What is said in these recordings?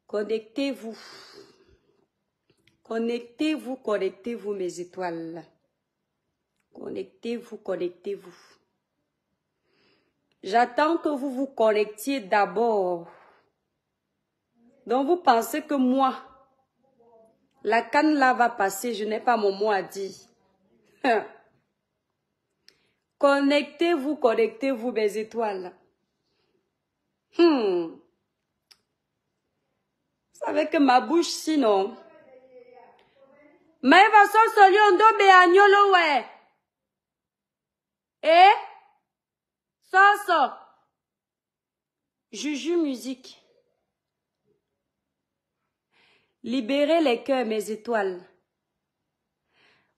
Connectez-vous. Connectez-vous, connectez-vous, mes étoiles. Connectez-vous, connectez-vous. J'attends que vous vous connectiez d'abord. Donc, vous pensez que moi, la canne là va passer, je n'ai pas mon mot à dire. Connectez-vous, mes étoiles. Vous savez que ma bouche, sinon. Mais il va s'en sortir en dos béagnolo, ouais. Et? Ça. Juju musique. Libérez les cœurs, mes étoiles.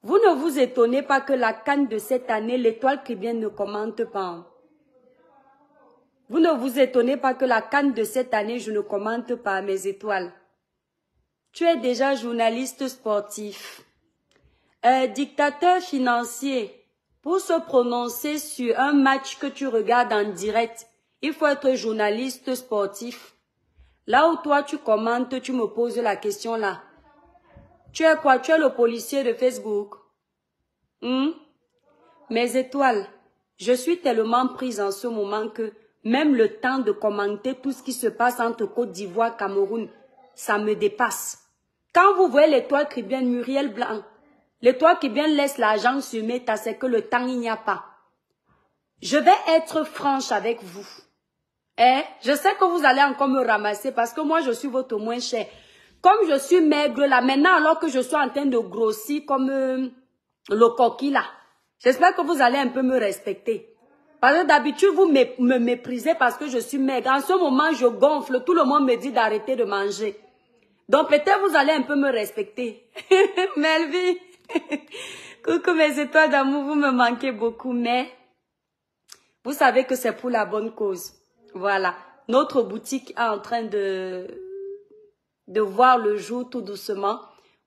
Vous ne vous étonnez pas que la canne de cette année, l'étoile chrétienne ne commente pas. Vous ne vous étonnez pas que la canne de cette année, je ne commente pas, mes étoiles. Tu es déjà journaliste sportif, dictateur financier. Pour se prononcer sur un match que tu regardes en direct, il faut être journaliste sportif. Là où toi tu commentes, tu me poses la question là. Tu es quoi? Tu es le policier de Facebook? Mes étoiles, je suis tellement prise en ce moment que même le temps de commenter tout ce qui se passe entre Côte d'Ivoire et Cameroun, ça me dépasse. Quand vous voyez l'étoile qui vient Muriel Blanc, l'étoile qui vient laisse l'argent sur mes tas, c'est que le temps il n'y a pas. Je vais être franche avec vous. Je sais que vous allez encore me ramasser parce que moi je suis votre moins cher. Comme je suis maigre là, maintenant alors que je suis en train de grossir comme le coquille là, j'espère que vous allez un peu me respecter. Parce que d'habitude vous me méprisez parce que je suis maigre. En ce moment je gonfle, tout le monde me dit d'arrêter de manger. Donc peut-être vous allez un peu me respecter. Melvie, coucou mes étoiles d'amour, vous me manquez beaucoup, mais vous savez que c'est pour la bonne cause. Voilà, notre boutique est en train de voir le jour tout doucement.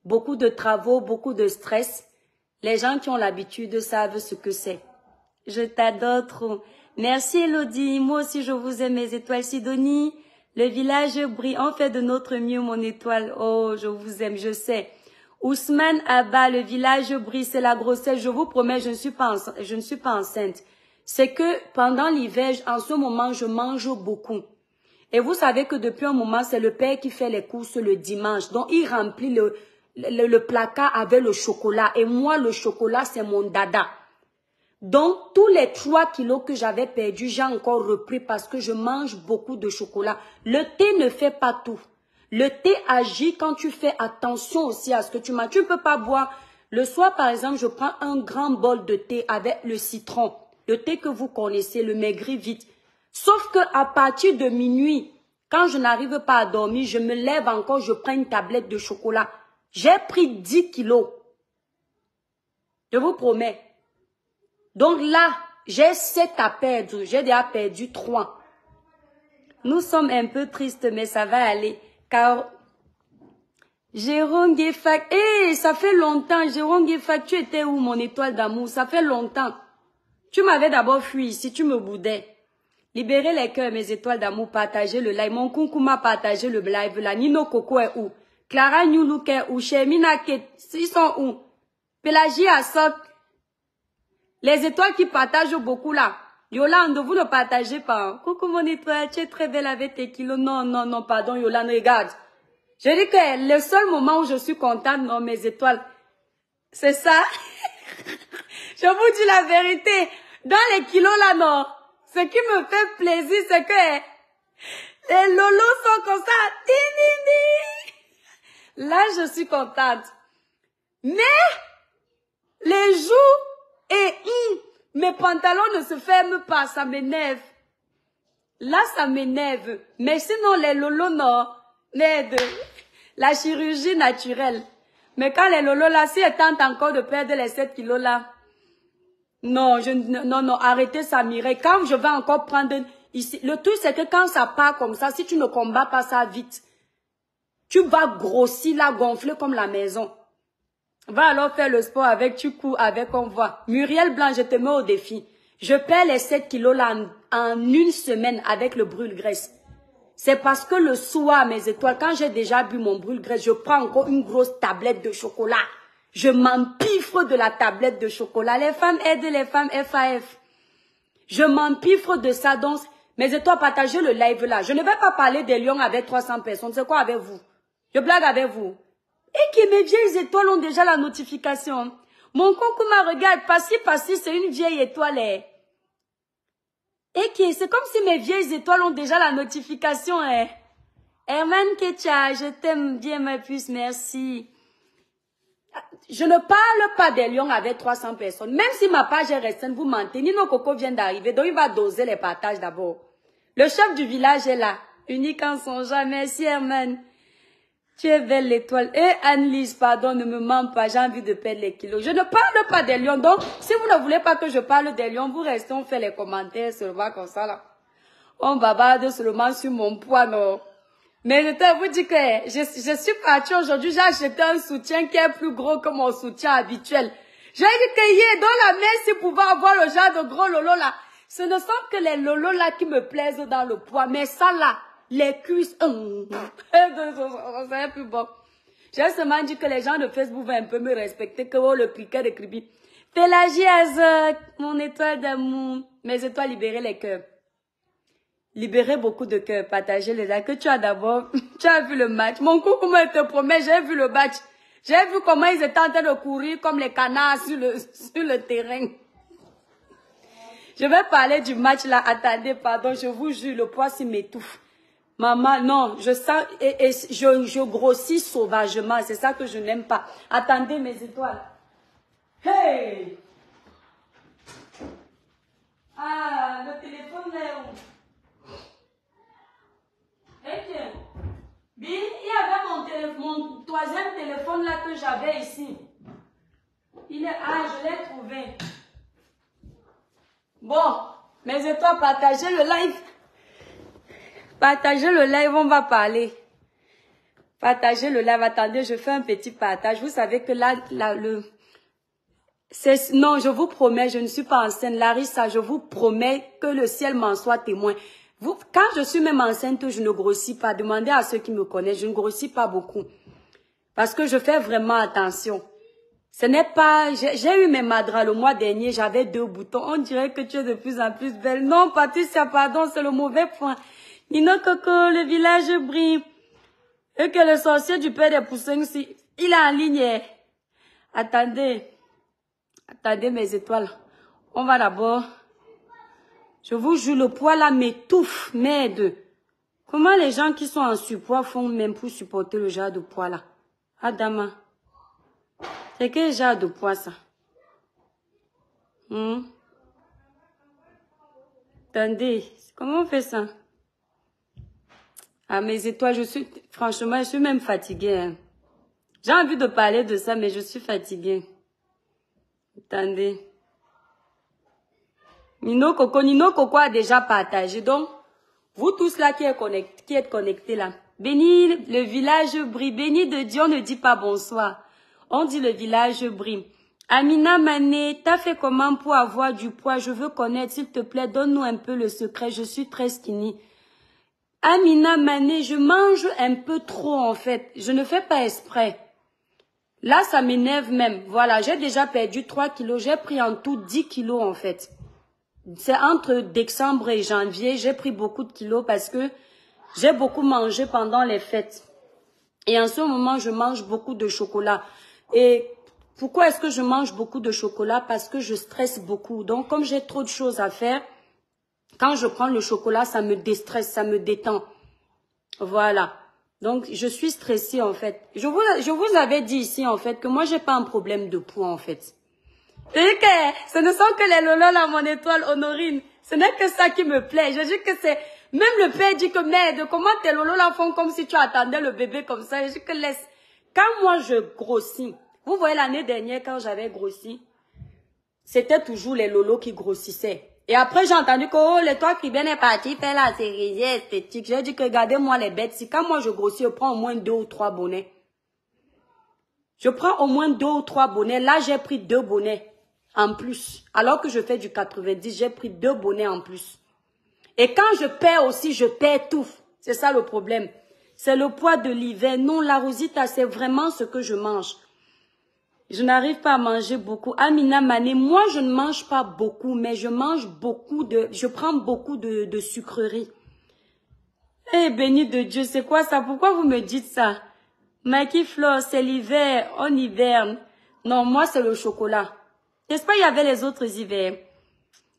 Beaucoup de travaux, beaucoup de stress. Les gens qui ont l'habitude savent ce que c'est. Je t'adore trop. Merci Elodie, moi aussi je vous aime mes étoiles. Sidonie, le village brille, on fait de notre mieux mon étoile. Oh, je vous aime, je sais. Ousmane Abba, le village brille, c'est la grossesse. Je vous promets, je ne suis pas enceinte. C'est que pendant l'hiver, en ce moment, je mange beaucoup. Et vous savez que depuis un moment, c'est le père qui fait les courses le dimanche. Donc, il remplit le placard avec le chocolat. Et moi, le chocolat, c'est mon dada. Donc, tous les 3 kilos que j'avais perdus, j'ai encore repris parce que je mange beaucoup de chocolat. Le thé ne fait pas tout. Le thé agit quand tu fais attention aussi à ce que tu manges. Tu ne peux pas boire. Le soir, par exemple, je prends un grand bol de thé avec le citron. Le thé que vous connaissez, le maigri vite. Sauf que à partir de minuit, quand je n'arrive pas à dormir, je me lève encore, je prends une tablette de chocolat. J'ai pris 10 kilos. Je vous promets. Donc là, j'ai 7 à perdre. J'ai déjà perdu 3. Nous sommes un peu tristes, mais ça va aller. Car Jérôme Guéfac, ça fait longtemps. Jérôme Guéfac, tu étais où mon étoile d'amour? Ça fait longtemps. Tu m'avais d'abord fui ici, tu me boudais. Libérez les cœurs, mes étoiles d'amour, partagez le live. Mon coucou m'a partagé le live. La Nino Coco est où? Clara Nyoulou est où? Chemina Ket, ils sont où? Pélagie Assok. Les étoiles qui partagent beaucoup là. Yolande, vous ne partagez pas. Hein? Coucou mon étoile, tu es très belle avec tes kilos. Non, pardon Yolande, regarde. Je dis que le seul moment où je suis contente dans mes étoiles, c'est ça. Je vous dis la vérité. Dans les kilos là, non. Ce qui me fait plaisir, c'est que les lolos sont comme ça. Là, je suis contente. Mais, les jours et mes pantalons ne se ferment pas, ça m'énerve. Là, ça m'énerve. Mais sinon, les lolos, non. La chirurgie naturelle. Mais quand les lolos là, si elles tentent encore de perdre les 7 kilos là, non, arrêtez ça, Mireille. Quand je vais encore prendre ici, le truc c'est que quand ça part comme ça, si tu ne combats pas ça vite, tu vas grossir là, gonfler comme la maison. Va alors faire le sport avec, tu cours avec, on voit. Muriel Blanc, je te mets au défi. Je perds les 7 kilos là en 1 semaine avec le brûle-graisse. C'est parce que le soir, mes étoiles, quand j'ai déjà bu mon brûle-graisse, je prends encore une grosse tablette de chocolat. Je m'empiffre de la tablette de chocolat. Les femmes aident les femmes FAF. Je m'empiffre de ça. Donc, mes étoiles, partagez le live là. Je ne vais pas parler des lions avec 300 personnes. C'est quoi avec vous? Je blague avec vous. Et que mes vieilles étoiles ont déjà la notification. Mon concours regarde, passi, c'est une vieille étoile. Et que c'est comme si mes vieilles étoiles ont déjà la notification. Herman Ketcha, je t'aime bien ma puce, merci. Je ne parle pas des lions avec 300 personnes. Même si ma page est restreinte, vous mentez. Nino Coco vient d'arriver, donc il va doser les partages d'abord. Le chef du village est là. Unique en son genre. Merci Herman. Tu es belle l'étoile. Et Anne-Lise, pardon, ne me mens pas, j'ai envie de perdre les kilos. Je ne parle pas des lions. Donc, si vous ne voulez pas que je parle des lions, vous restez, on fait les commentaires seulement comme ça là. On bavarde seulement sur mon poids, non. Mais je te vous dis que je suis partie aujourd'hui, j'ai acheté un soutien qui est plus gros que mon soutien habituel. J'ai dit que hier, dans la main, si pouvait avoir le genre de gros lolo là, ce ne sont que les lolos là qui me plaisent dans le poids. Mais ça là, les cuisses, c'est plus bon. J'ai seulement dit que les gens de Facebook vont un peu me respecter, que oh, le piquet de Kribi. Pélagie Azok, mon étoile d'amour, mes étoiles libérer les cœurs. Libérer beaucoup de cœurs, partager les actes. Que tu as d'abord, tu as vu le match. Mon coucou me te promet, j'ai vu le match. J'ai vu comment ils étaient en train de courir comme les canards sur le terrain. Je vais parler du match là. Attendez, pardon, je vous jure, le poids s'y m'étouffe. Maman, non, je sens, je grossis sauvagement. C'est ça que je n'aime pas. Attendez mes étoiles. Hey! Ah, le téléphone là est où? Bill, il y avait mon troisième téléphone là que j'avais ici. Il est, je l'ai trouvé. Bon, mes étoiles, partagez le live. Partagez le live, on va parler. Partagez le live. Attendez, je fais un petit partage. Vous savez que là non, je vous promets, je ne suis pas enceinte. Larissa, je vous promets que le ciel m'en soit témoin. Quand je suis même enceinte, je ne grossis pas. Demandez à ceux qui me connaissent, je ne grossis pas beaucoup. Parce que je fais vraiment attention. Ce n'est pas... J'ai eu mes madras le mois dernier, j'avais 2 boutons. On dirait que tu es de plus en plus belle. Non, Patricia, pardon, c'est le mauvais point. Nino Coco, le village brille. Et que le sorcier du père des poussins aussi, il est en ligne. Attendez. Attendez mes étoiles. On va d'abord... Je vous jure, le poids là m'étouffe, merde. Comment les gens qui sont en surpoids font même pour supporter le genre de poids là? Adama. C'est quel genre de poids ça? Attendez, comment on fait ça? Ah, mes étoiles, franchement, je suis même fatiguée. Hein. J'ai envie de parler de ça, mais je suis fatiguée. Attendez. Nino Coco a déjà partagé. Donc, vous tous là qui êtes connectés là. Béni, le village brille. Béni de Dieu, on ne dit pas bonsoir. On dit le village brille. Amina Mané, t'as fait comment pour avoir du poids? Je veux connaître, s'il te plaît, donne-nous un peu le secret. Je suis très skinny. Amina Mané, je mange un peu trop en fait. Je ne fais pas exprès. Là, ça m'énerve même. Voilà, j'ai déjà perdu 3 kilos. J'ai pris en tout 10 kilos en fait. C'est entre décembre et janvier, j'ai pris beaucoup de kilos parce que j'ai beaucoup mangé pendant les fêtes. Et en ce moment, je mange beaucoup de chocolat. Et pourquoi est-ce que je mange beaucoup de chocolat? Parce que je stresse beaucoup. Donc, comme j'ai trop de choses à faire, quand je prends le chocolat, ça me déstresse, ça me détend. Voilà. Donc, je suis stressée en fait. Je vous avais dit ici en fait que moi, j'ai pas un problème de poids en fait. Et que ce ne sont que les lolos là, mon étoile Honorine. Ce n'est que ça qui me plaît. Je dis que c'est... Même le père dit que merde, comment tes lolos là font comme si tu attendais le bébé comme ça. Je dis que laisse. Quand moi je grossis, vous voyez l'année dernière quand j'avais grossi, c'était toujours les lolos qui grossissaient. Et après j'ai entendu que oh, l'étoile qui vient est partie faire la série esthétique. J'ai dit que regardez-moi les bêtes. Si quand moi je grossis, je prends au moins 2 ou 3 bonnets. Je prends au moins 2 ou 3 bonnets. Là j'ai pris 2 bonnets. En plus, alors que je fais du 90, j'ai pris 2 bonnets en plus. Et quand je perds aussi, je perds tout. C'est ça le problème. C'est le poids de l'hiver. Non, la Rosita, c'est vraiment ce que je mange. Je n'arrive pas à manger beaucoup. Amina Mané, moi, je ne mange pas beaucoup, mais je mange beaucoup je prends beaucoup de sucreries. Eh, béni de Dieu, c'est quoi ça? Pourquoi vous me dites ça? Mikey Flore, c'est l'hiver, on hiverne. Non, moi, c'est le chocolat. N'est-ce pas, il y avait les autres hivers?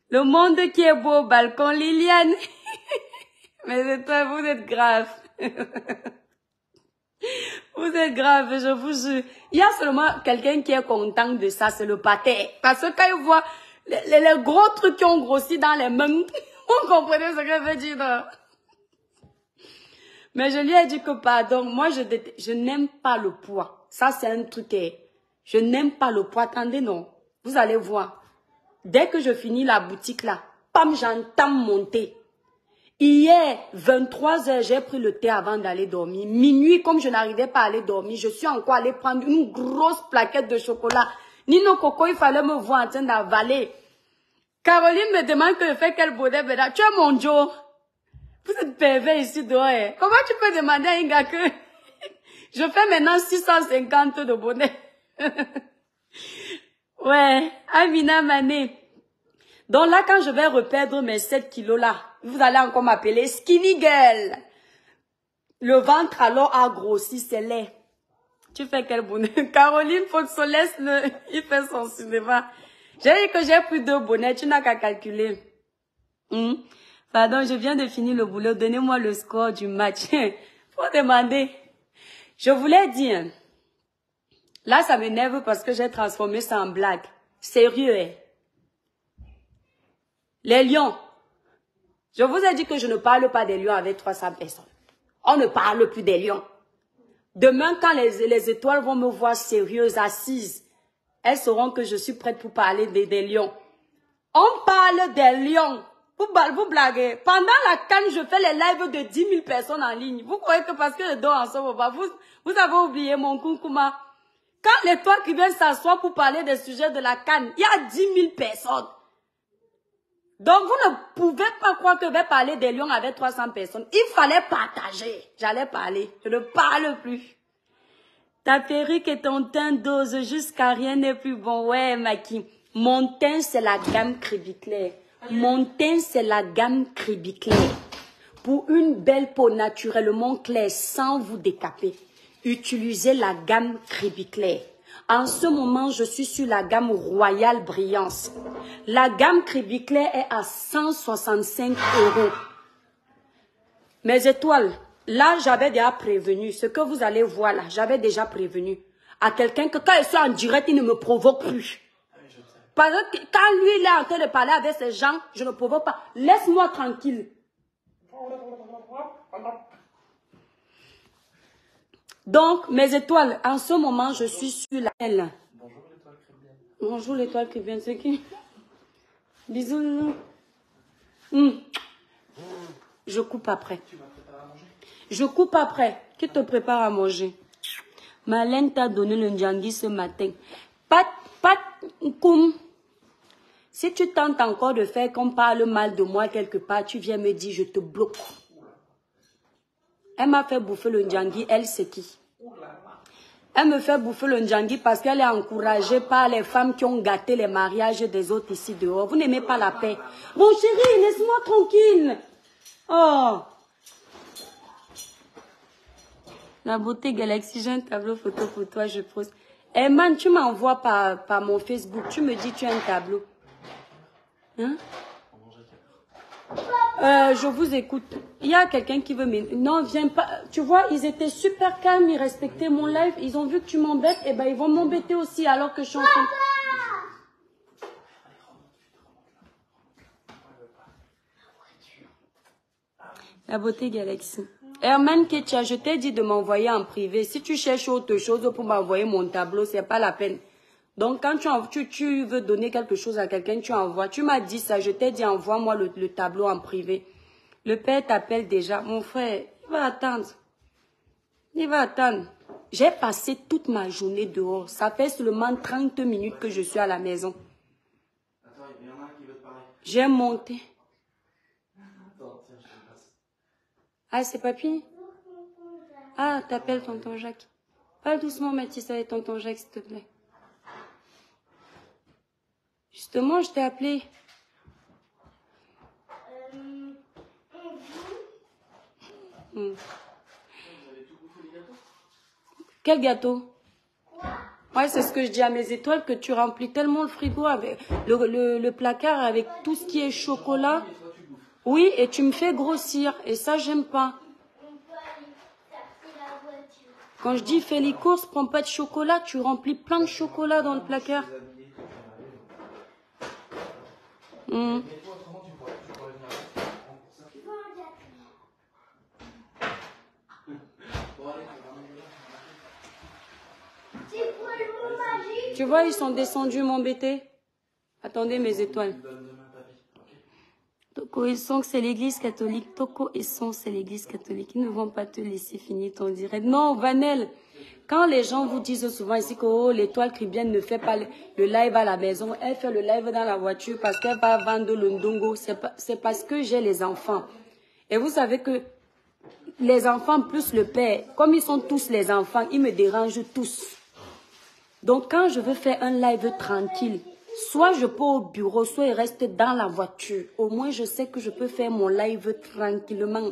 Le monde qui est beau au balcon, Liliane. Mais c'est toi, vous êtes grave. Vous êtes grave, je vous jure. Il y a seulement quelqu'un qui est content de ça, c'est le pâté. Parce que quand il voit les gros trucs qui ont grossi dans les mains, vous comprenez ce que je veux dire, non? Mais je lui ai dit que pardon, moi je n'aime pas le poids. Ça c'est un truc, je n'aime pas le poids. Attendez, non. Vous allez voir. Dès que je finis la boutique là, pam, j'entends monter. Hier, 23h, j'ai pris le thé avant d'aller dormir. Minuit, comme je n'arrivais pas à aller dormir, je suis encore allée prendre une grosse plaquette de chocolat. Nino Coco, il fallait me voir en train d'avaler. Caroline me demande que je fais quel bonnet maintenant. Tu es mon Joe. Vous êtes pervers ici dehors. Hein? Comment tu peux demander à un gars que je fais maintenant 650 de bonnet? Ouais, Amina Mané. Donc là, quand je vais reperdre mes 7 kilos là, vous allez encore m'appeler skinny girl. Le ventre alors a grossi, c'est laid. Tu fais quel bonnet? Caroline Foxolès, il fait son cinéma. J'ai dit que j'ai pris 2 bonnets, tu n'as qu'à calculer. Pardon, je viens de finir le boulot, donnez-moi le score du match. Faut demander. Je voulais dire, là ça m'énerve parce que j'ai transformé ça en blague. Sérieux, hein? Les lions. Je vous ai dit que je ne parle pas des lions avec 300 personnes. On ne parle plus des lions. Demain, quand les étoiles vont me voir sérieuse, assise, elles sauront que je suis prête pour parler des lions. On parle des lions. Vous blaguez. Pendant la canne, je fais les lives de 10 000 personnes en ligne. Vous croyez que parce que je dors en ce moment, vous avez oublié mon Kunkuma. Quand l'étoile qui vient s'asseoir pour parler des sujets de la canne, il y a 10 000 personnes. Donc, vous ne pouvez pas croire que je vais parler des lions avec 300 personnes. Il fallait partager. J'allais parler. Je ne parle plus. Ta perruque et ton teint dose jusqu'à rien n'est plus bon. Ouais, Maki. Mon teint, c'est la gamme Crébiclair. Mon teint, c'est la gamme Crébiclair. Pour une belle peau naturellement claire sans vous décaper, utilisez la gamme Crébiclair. En ce moment, je suis sur la gamme Royale Brillance. La gamme Crébiclair est à 165 €. Mes étoiles, là, j'avais déjà prévenu. Ce que vous allez voir là, j'avais déjà prévenu à quelqu'un que quand il est en direct, il ne me provoque plus. Parce que quand lui, il est en train de parler avec ces gens, je ne provoque pas. Laisse-moi tranquille. Donc, mes étoiles, en ce moment, je suis sur la L. Bonjour l'étoile chrétienne. Bonjour l'étoile chrétienne, c'est qui? Bisous. Je coupe après. Tu vas préparer à manger? Je coupe après. Qui te prépare à manger? Malène t'a donné le ndjangui ce matin. Pat, koum. Si tu tentes encore de faire qu'on parle mal de moi quelque part, tu viens me dire, je te bloque. Elle m'a fait bouffer le ndjangui, elle c'est qui? Elle me fait bouffer le ndjangui parce qu'elle est encouragée par les femmes qui ont gâté les mariages des autres ici dehors. Vous n'aimez pas la paix. Bon chérie, laisse-moi tranquille. Oh. La beauté Galaxy, j'ai un tableau photo pour toi, je pose. Eh man, tu m'envoies par mon Facebook, tu me dis tu as un tableau. Hein? Je vous écoute. Il y a quelqu'un qui veut... Non, viens pas. Tu vois, ils étaient super calmes, ils respectaient mon live. Ils ont vu que tu m'embêtes, et ben ils vont m'embêter aussi alors que je suis en train... La beauté Galaxy. Herman Ketia, je t'ai dit de m'envoyer en privé. Si tu cherches autre chose pour m'envoyer mon tableau, c'est pas la peine. Donc, quand tu veux donner quelque chose à quelqu'un, tu envoies. Tu m'as dit ça, je t'ai dit envoie-moi le tableau en privé. Le père t'appelle déjà. Mon frère, il va attendre. Il va attendre. J'ai passé toute ma journée dehors. Ça fait seulement 30 minutes que je suis à la maison. Attends, il y en a un qui veut te parler. J'ai monté. Attends, tiens, je te passe. Ah, c'est papy? Ah, t'appelles tonton Jacques. Parle doucement, Mathis, avec tonton Jacques, s'il te plaît. Justement, je t'ai appelé. Quel gâteau? Ouais, c'est ce que je dis à mes étoiles, que tu remplis tellement le frigo avec le placard avec tout ce qui est chocolat. Oui, et tu me fais grossir. Et ça, j'aime pas. Quand je dis fais les courses, prends pas de chocolat, tu remplis plein de chocolat dans le placard. Tu vois, ils sont descendus m'embêter. Attendez mes étoiles. Toko et Song, c'est l'église catholique. Toko et Song, c'est l'église catholique. Ils ne vont pas te laisser finir ton direct. Non, Vanel, quand les gens vous disent souvent ici que oh, l'étoile Caribbean ne fait pas le live à la maison, elle fait le live dans la voiture parce qu'elle va vendre le ndongo, c'est parce que j'ai les enfants. Et vous savez que les enfants plus le père, comme ils sont tous les enfants, ils me dérangent tous. Donc quand je veux faire un live tranquille, soit je peux au bureau, soit il reste dans la voiture. Au moins je sais que je peux faire mon live tranquillement.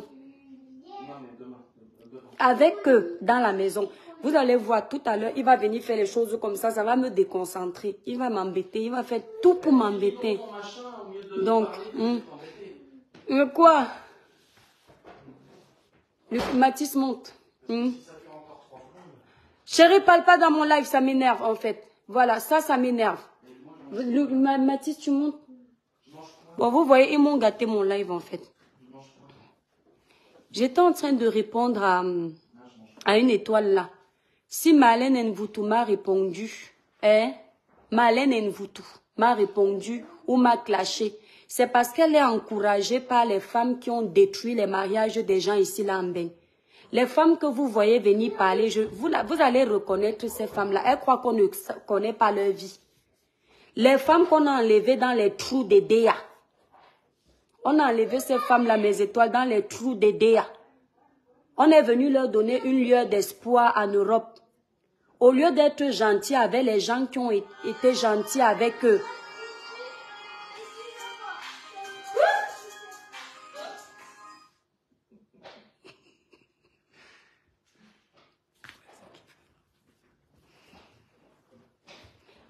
Avec eux dans la maison. Vous allez voir tout à l'heure, il va venir faire les choses comme ça va me déconcentrer. Il va m'embêter, il va faire tout pour m'embêter. Donc, quoi? Le Mathis monte. Chérie, parle pas dans mon live, ça m'énerve en fait. Voilà, ça m'énerve. Mathis, tu montes? Bon, vous voyez, ils m'ont gâté mon live en fait. J'étais en train de répondre à une étoile là. Si Marlène Nvutu m'a répondu, Marlène Nvutu m'a répondu ou m'a clashé, c'est parce qu'elle est encouragée par les femmes qui ont détruit les mariages des gens ici là en Bénin. Les femmes que vous voyez venir parler, vous allez reconnaître ces femmes-là. Elles croient qu'on ne connaît pas leur vie. Les femmes qu'on a enlevées dans les trous des DEA. On a enlevé ces femmes-là, mes étoiles, dans les trous des DEA. On est venu leur donner une lueur d'espoir en Europe. Au lieu d'être gentils avec les gens qui ont été gentils avec eux.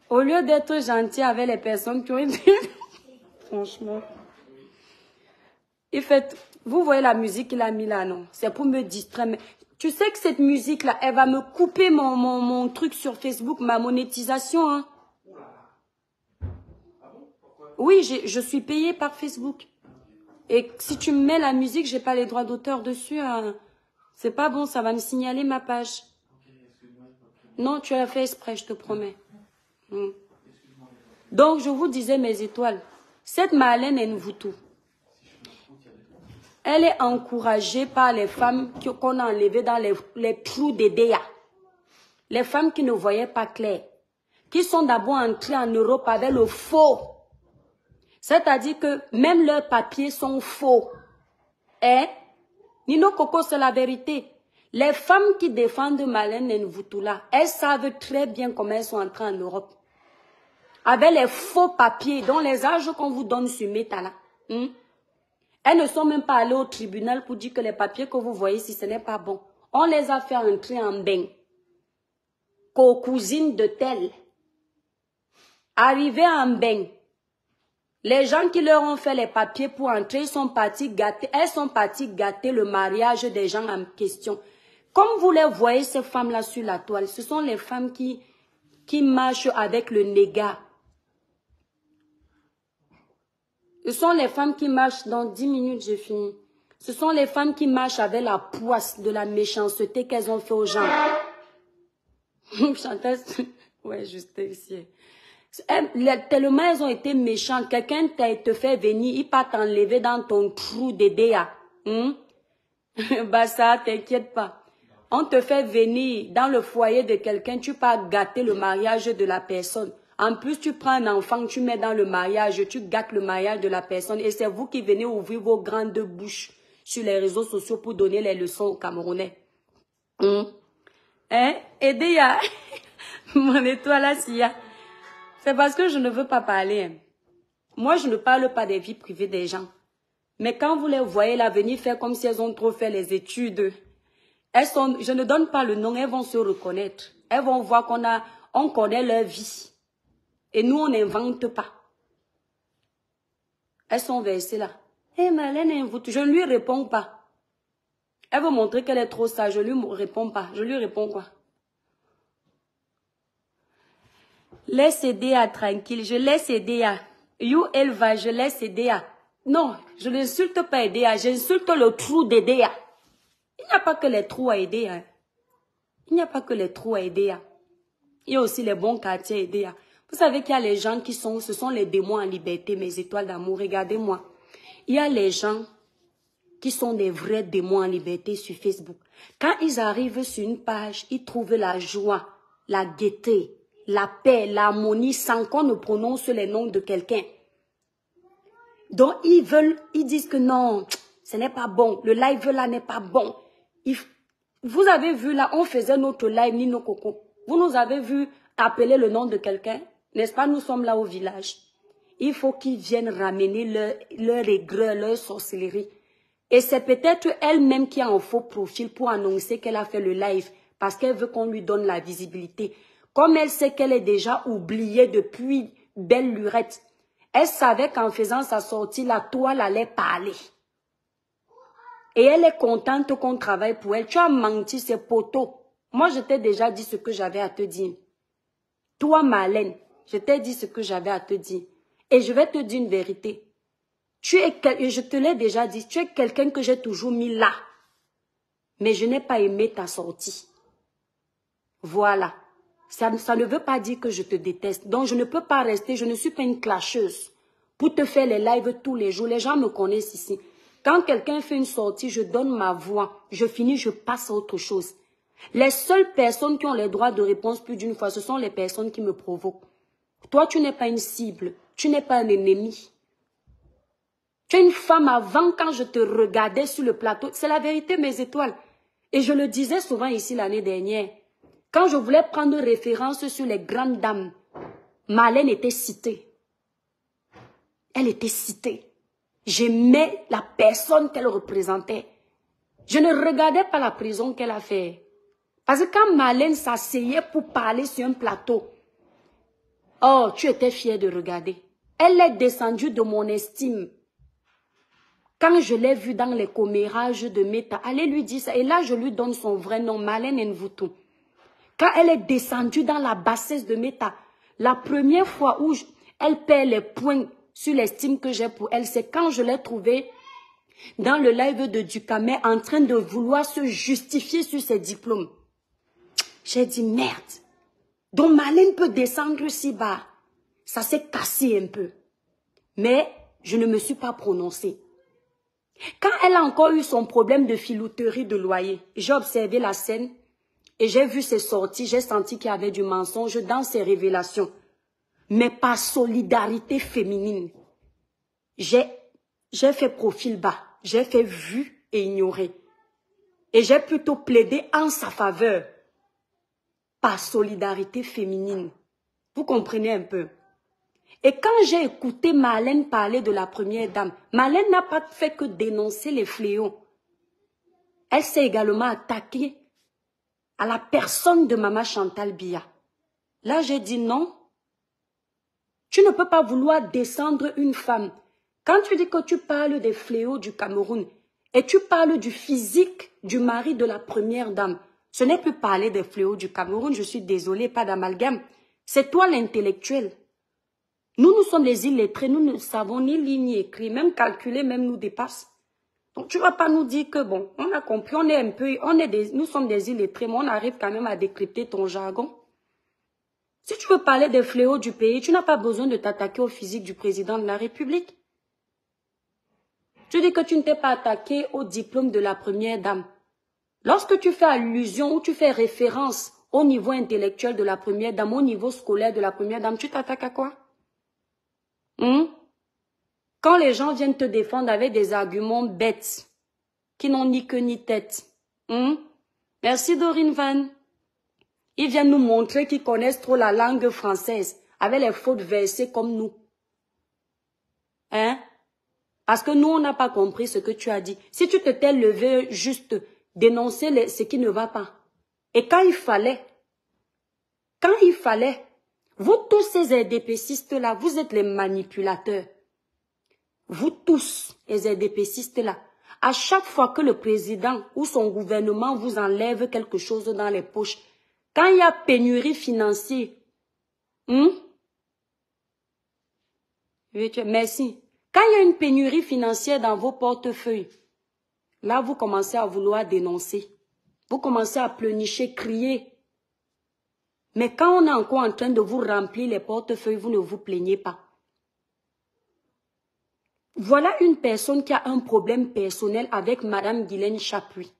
Au lieu d'être gentil avec les personnes qui ont été... Franchement. Il fait... Vous voyez la musique qu'il a mis là, non? C'est pour me distraire. Mais tu sais que cette musique-là, elle va me couper mon truc sur Facebook, ma monétisation. Hein? Oui, je suis payée par Facebook. Et si tu me mets la musique, j'ai pas les droits d'auteur dessus. Hein? C'est pas bon, ça va me signaler ma page. Non, tu l'as fait exprès, je te promets. Donc, je vous disais mes étoiles. Cette Marlène Nvutu, elle est encouragée par les femmes qu'on a enlevées dans les trous des DEA. Les femmes qui ne voyaient pas clair. Qui sont d'abord entrées en Europe avec le faux. C'est-à-dire que même leurs papiers sont faux. Nino Coco, c'est la vérité. Les femmes qui défendent Marlène Nvutu là, elles savent très bien comment elles sont entrées en Europe. Avec les faux papiers, dont les âges qu'on vous donne sur Meta là. Elles ne sont même pas allées au tribunal pour dire que les papiers que vous voyez ici, ce n'est pas bon. On les a fait entrer en bain. Co-cousine de telle. Arrivées en bain. Les gens qui leur ont fait les papiers pour entrer, sont partis gâter, elles sont parties gâter le mariage des gens en question. Comme vous les voyez, ces femmes-là sur la toile, ce sont les femmes qui marchent avec le négat. Ce sont les femmes qui marchent, dans 10 minutes, j'ai fini. Ce sont les femmes qui marchent avec la poisse de la méchanceté qu'elles ont fait aux gens. Chantal, ouais, juste ici. Tellement elles ont été méchantes. Quelqu'un te fait venir, il part t'enlever dans ton trou d'EDA. Bah ça, t'inquiète pas. On te fait venir dans le foyer de quelqu'un, tu pars gâter le mariage de la personne. En plus, tu prends un enfant, tu mets dans le mariage, tu gâtes le mariage de la personne et c'est vous qui venez ouvrir vos grandes bouches. sur les réseaux sociaux pour donner les leçons aux Camerounais. Hein? Edea, mon étoile là, Sia. C'est parce que je ne veux pas parler. Hein. Moi, je ne parle pas des vies privées des gens. Mais quand vous les voyez là venir faire comme si elles ont trop fait les études, je ne donne pas le nom, elles vont se reconnaître. Elles vont voir on connaît leur vie. Et nous, on n'invente pas. Elles sont versées là. Hé, Malène, je ne lui réponds pas. Elle veut montrer qu'elle est trop sage, je ne lui réponds pas. Je lui réponds quoi? Laisse Edea tranquille, je laisse Edea. You, elle va, je laisse Edea. Non, je n'insulte pas Edea, j'insulte le trou d'Edea. Il n'y a pas que les trous à Edea. Il n'y a pas que les trous à Edea. Il y a aussi les bons quartiers Edea. Vous savez qu'il y a les gens ce sont les démons en liberté, mes étoiles d'amour. Regardez-moi. Il y a les gens qui sont des vrais démons en liberté sur Facebook. Quand ils arrivent sur une page, ils trouvent la joie, la gaieté, la paix, l'harmonie sans qu'on ne prononce les noms de quelqu'un. Donc ils disent que non, ce n'est pas bon, le live là n'est pas bon. Vous avez vu là, on faisait notre live Nino Coco. Vous nous avez vu appeler le nom de quelqu'un, n'est-ce pas? Nous sommes là au village. Il faut qu'ils viennent ramener leur aigreur, leur sorcellerie. Et c'est peut-être elle-même qui a un faux profil pour annoncer qu'elle a fait le live parce qu'elle veut qu'on lui donne la visibilité. Comme elle sait qu'elle est déjà oubliée depuis belle lurette, elle savait qu'en faisant sa sortie, la toile allait parler. Et elle est contente qu'on travaille pour elle. Tu as menti, c'est poteau. Moi, je t'ai déjà dit ce que j'avais à te dire. Toi, Marlène, je t'ai dit ce que j'avais à te dire. Et je vais te dire une vérité. Je te l'ai déjà dit, tu es quelqu'un que j'ai toujours mis là. Mais je n'ai pas aimé ta sortie. Voilà. Ça ne veut pas dire que je te déteste. Donc, je ne peux pas rester, je ne suis pas une clasheuse. Pour te faire les lives tous les jours, les gens me connaissent ici. Quand quelqu'un fait une sortie, je donne ma voix. Je finis, je passe à autre chose. Les seules personnes qui ont les droits de réponse plus d'une fois, ce sont les personnes qui me provoquent. Toi, tu n'es pas une cible. Tu n'es pas un ennemi. Tu es une femme avant quand je te regardais sur le plateau. C'est la vérité, mes étoiles. Et je le disais souvent ici l'année dernière. Quand je voulais prendre référence sur les grandes dames, Marlène était citée. Elle était citée. J'aimais la personne qu'elle représentait. Je ne regardais pas la prison qu'elle a fait. Parce que quand Marlène s'asseyait pour parler sur un plateau, oh, tu étais fière de regarder. Elle est descendue de mon estime. Quand je l'ai vue dans les commérages de Meta, allez lui dire ça. Et là, je lui donne son vrai nom, Marlène Nvutu. Quand elle est descendue dans la bassesse de Meta, la première fois où elle perd les points sur l'estime que j'ai pour elle, c'est quand je l'ai trouvée dans le live de Ducamé en train de vouloir se justifier sur ses diplômes. J'ai dit merde. Donc Marlène peut descendre si bas. Ça s'est cassé un peu. Mais je ne me suis pas prononcée. Quand elle a encore eu son problème de filouterie de loyer, j'ai observé la scène et j'ai vu ses sorties, j'ai senti qu'il y avait du mensonge dans ses révélations. Mais par solidarité féminine, j'ai fait profil bas, j'ai fait vu et ignorer. Et j'ai plutôt plaidé en sa faveur, par solidarité féminine. Vous comprenez un peu? Et quand j'ai écouté Marlène parler de la première dame, Marlène n'a pas fait que dénoncer les fléaux. Elle s'est également attaquée à la personne de Maman Chantal Biya. Là, j'ai dit non. Tu ne peux pas vouloir descendre une femme. Quand tu dis que tu parles des fléaux du Cameroun et tu parles du physique du mari de la première dame, ce n'est plus parler des fléaux du Cameroun, je suis désolée, pas d'amalgame. C'est toi l'intellectuel. Nous sommes les illettrés, nous ne savons ni lire ni écrire, même calculer, même nous dépasse. Donc tu ne vas pas nous dire que bon, on a compris, nous sommes des illettrés, mais on arrive quand même à décrypter ton jargon. Si tu veux parler des fléaux du pays, tu n'as pas besoin de t'attaquer au physique du président de la République. Tu dis que tu ne t'es pas attaqué au diplôme de la première dame. Lorsque tu fais allusion ou tu fais référence au niveau intellectuel de la première dame, au niveau scolaire de la première dame, tu t'attaques à quoi? Quand les gens viennent te défendre avec des arguments bêtes, qui n'ont ni queue ni tête. Merci Dorine Van. Ils viennent nous montrer qu'ils connaissent trop la langue française, avec les fautes versées comme nous. Hein? Parce que nous, on n'a pas compris ce que tu as dit. Si tu t'étais levé juste dénoncer ce qui ne va pas. Et quand il fallait, vous tous ces RDPcistes-là, vous êtes les manipulateurs. Vous tous, les RDPcistes-là, à chaque fois que le président ou son gouvernement vous enlève quelque chose dans les poches, quand il y a pénurie financière, merci. Quand il y a une pénurie financière dans vos portefeuilles, là, vous commencez à vouloir dénoncer. Vous commencez à pleurnicher, crier. Mais quand on est encore en train de vous remplir les portefeuilles, vous ne vous plaignez pas. Voilà une personne qui a un problème personnel avec Madame Guylaine Chapuis.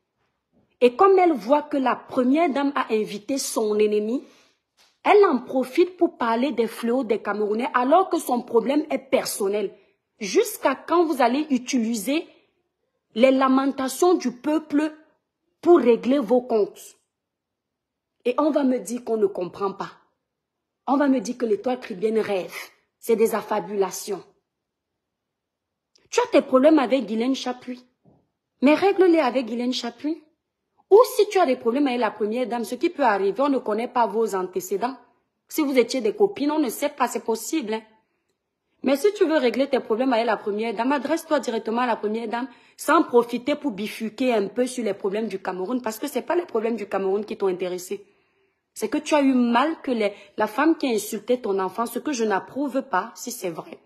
Et comme elle voit que la première dame a invité son ennemi, elle en profite pour parler des fléaux des Camerounais alors que son problème est personnel. Jusqu'à quand vous allez utiliser les lamentations du peuple pour régler vos comptes. Et on va me dire qu'on ne comprend pas. On va me dire que l'étoile chrétienne rêve. C'est des affabulations. Tu as tes problèmes avec Guylaine Chapuis. Mais règle-les avec Guylaine Chapuis. Ou si tu as des problèmes avec la première dame, ce qui peut arriver, on ne connaît pas vos antécédents. Si vous étiez des copines, on ne sait pas, c'est possible. Hein? Mais si tu veux régler tes problèmes avec la première dame, adresse-toi directement à la première dame, sans profiter pour bifurquer un peu sur les problèmes du Cameroun, parce que ce n'est pas les problèmes du Cameroun qui t'ont intéressé. C'est que tu as eu mal que la femme qui a insulté ton enfant, ce que je n'approuve pas, si c'est vrai.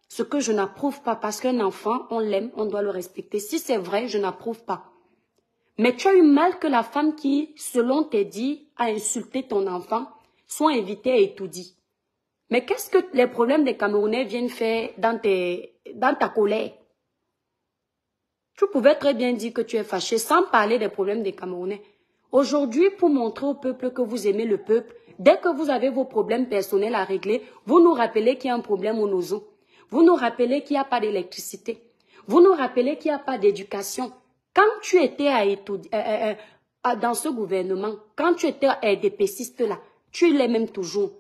Ce que je n'approuve pas, parce qu'un enfant, on l'aime, on doit le respecter. Si c'est vrai, je n'approuve pas. Mais tu as eu mal que la femme qui, selon tes dits, a insulté ton enfant, soit invitée à étudier. Mais qu'est-ce que les problèmes des Camerounais viennent faire dans ta colère? Tu pouvais très bien dire que tu es fâché sans parler des problèmes des Camerounais. Aujourd'hui, pour montrer au peuple que vous aimez le peuple, dès que vous avez vos problèmes personnels à régler, vous nous rappelez qu'il y a un problème au Nozo. Vous nous rappelez qu'il n'y a pas d'électricité. Vous nous rappelez qu'il n'y a pas d'éducation. Quand tu étais à étudier, dans ce gouvernement, quand tu étais RDPciste là, tu l'es même toujours.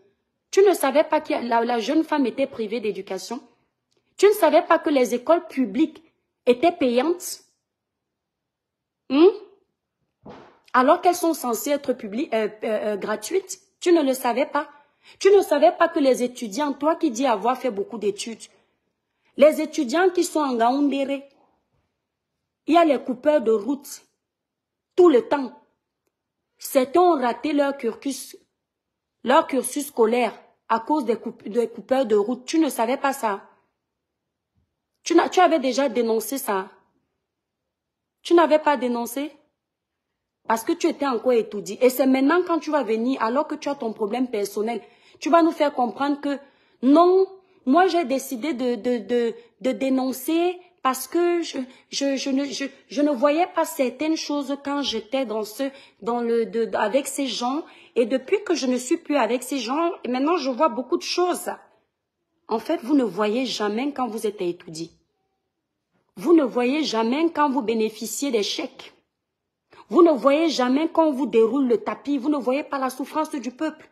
Tu ne savais pas que la jeune femme était privée d'éducation. Tu ne savais pas que les écoles publiques étaient payantes. Alors qu'elles sont censées être gratuites. Tu ne le savais pas. Tu ne savais pas que les étudiants, toi qui dis avoir fait beaucoup d'études, les étudiants qui sont en Gaoundéré, il y a les coupeurs de route tout le temps. Certains ont raté leur cursus scolaire à cause des coupeurs de route. Tu ne savais pas ça. Tu avais déjà dénoncé ça. Tu n'avais pas dénoncé parce que tu étais encore étudié. Et c'est maintenant quand tu vas venir, alors que tu as ton problème personnel, tu vas nous faire comprendre que non, moi j'ai décidé de dénoncer parce que je ne voyais pas certaines choses quand j'étais avec ces gens. Et depuis que je ne suis plus avec ces gens, maintenant je vois beaucoup de choses. En fait, vous ne voyez jamais quand vous êtes étudié. Vous ne voyez jamais quand vous bénéficiez des chèques. Vous ne voyez jamais quand on vous déroule le tapis. Vous ne voyez pas la souffrance du peuple.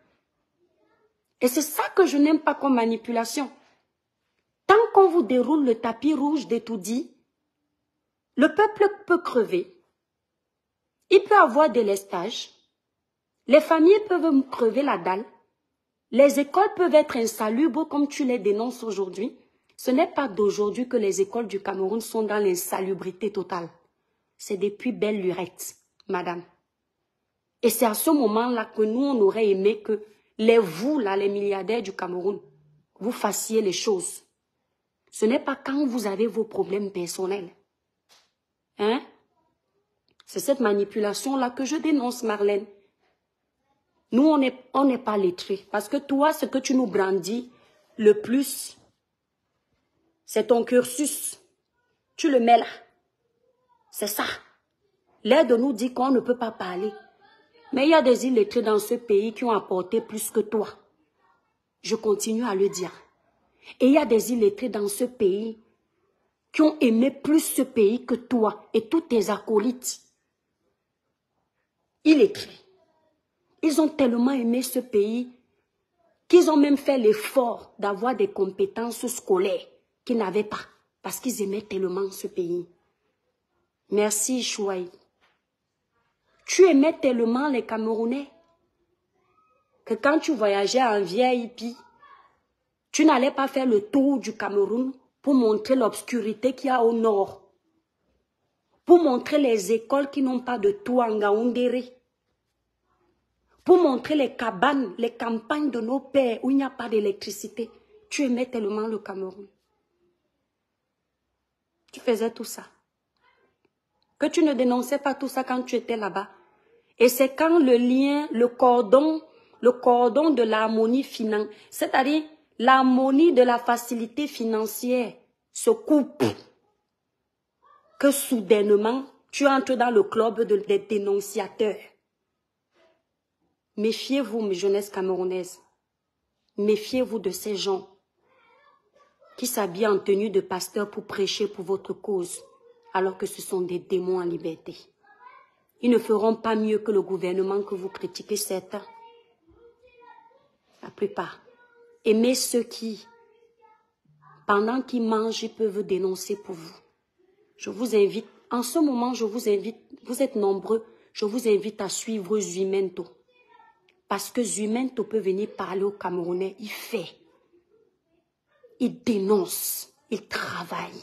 Et c'est ça que je n'aime pas comme manipulation. Tant qu'on vous déroule le tapis rouge d'étoudis, le peuple peut crever. Il peut avoir des lestages. Les familles peuvent crever la dalle. Les écoles peuvent être insalubres comme tu les dénonces aujourd'hui. Ce n'est pas d'aujourd'hui que les écoles du Cameroun sont dans l'insalubrité totale. C'est depuis belle lurette, madame. Et c'est à ce moment-là que nous, on aurait aimé que vous, là, les milliardaires du Cameroun, vous fassiez les choses. Ce n'est pas quand vous avez vos problèmes personnels. Hein? C'est cette manipulation-là que je dénonce, Marlène. Nous, on n'est pas lettrés. Parce que toi, ce que tu nous brandis le plus, c'est ton cursus. Tu le mets là. C'est ça. L'air de nous dit qu'on ne peut pas parler. Mais il y a des illettrés dans ce pays qui ont apporté plus que toi. Je continue à le dire. Et il y a des illettrés dans ce pays qui ont aimé plus ce pays que toi et tous tes acolytes. Il écrit. Ils ont tellement aimé ce pays qu'ils ont même fait l'effort d'avoir des compétences scolaires qu'ils n'avaient pas parce qu'ils aimaient tellement ce pays. Merci, Chouaï. Tu aimais tellement les Camerounais que quand tu voyageais en VIP, tu n'allais pas faire le tour du Cameroun pour montrer l'obscurité qu'il y a au nord, pour montrer les écoles qui n'ont pas de toit en Gaoundéré, pour montrer les cabanes, les campagnes de nos pères où il n'y a pas d'électricité. Tu aimais tellement le Cameroun. Tu faisais tout ça. Que tu ne dénonçais pas tout ça quand tu étais là-bas. Et c'est quand le lien, le cordon de l'harmonie financière, c'est-à-dire l'harmonie de la facilité financière se coupe, que soudainement, tu entres dans le club des dénonciateurs. Méfiez-vous, mes jeunesses camerounaises. Méfiez-vous de ces gens qui s'habillent en tenue de pasteur pour prêcher pour votre cause, alors que ce sont des démons en liberté. Ils ne feront pas mieux que le gouvernement que vous critiquez, certains. La plupart. Aimez ceux qui, pendant qu'ils mangent, ils peuvent dénoncer pour vous. Je vous invite, en ce moment, je vous invite, vous êtes nombreux, je vous invite à suivre Zumento. Parce que Zumento peut venir parler aux Camerounais, il fait. Il dénonce, il travaille.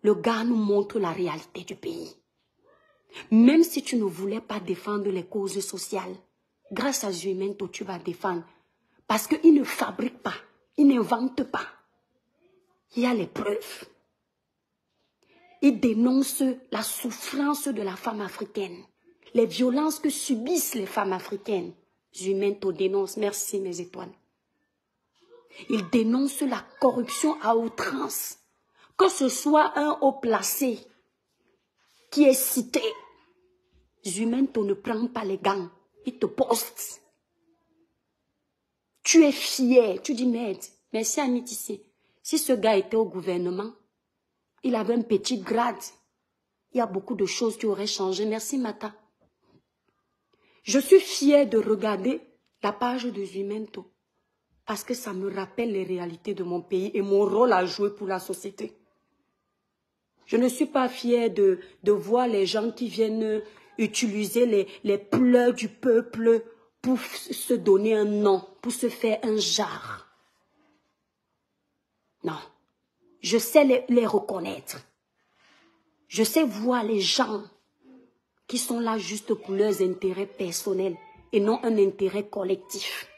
Le gars nous montre la réalité du pays. Même si tu ne voulais pas défendre les causes sociales, grâce à Zumento, tu vas défendre. Parce qu'il ne fabrique pas, il n'invente pas. Il y a les preuves. Il dénonce la souffrance de la femme africaine, les violences que subissent les femmes africaines. Zumento dénonce, merci mes étoiles. Il dénonce la corruption à outrance. Que ce soit un haut placé qui est cité, Zumento ne prend pas les gants, il te poste. Tu es fier, tu dis merde, merci Amit ici. Si ce gars était au gouvernement, il avait un petit grade, il y a beaucoup de choses qui auraient changé. Merci Mata. Je suis fière de regarder la page de Zumento parce que ça me rappelle les réalités de mon pays et mon rôle à jouer pour la société. Je ne suis pas fière de voir les gens qui viennent utiliser les pleurs du peuple pour se donner un nom, pour se faire un genre. Non, je sais les reconnaître. Je sais voir les gens qui sont là juste pour leurs intérêts personnels et non un intérêt collectif.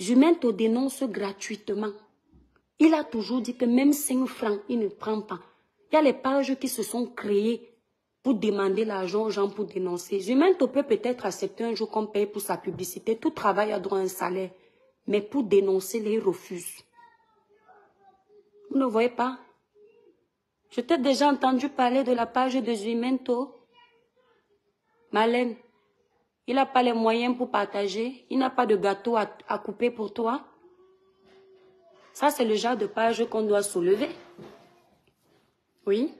Zumento dénonce gratuitement. Il a toujours dit que même 5 francs, il ne prend pas. Il y a les pages qui se sont créées pour demander l'argent aux gens pour dénoncer. Zumento peut peut-être accepter un jour qu'on paye pour sa publicité. Tout travail a droit à un salaire. Mais pour dénoncer, les refuse. Vous ne voyez pas? Je t'ai déjà entendu parler de la page de Zumento. Malène, il n'a pas les moyens pour partager. Il n'a pas de gâteau à couper pour toi. Ça, c'est le genre de page qu'on doit soulever. Oui.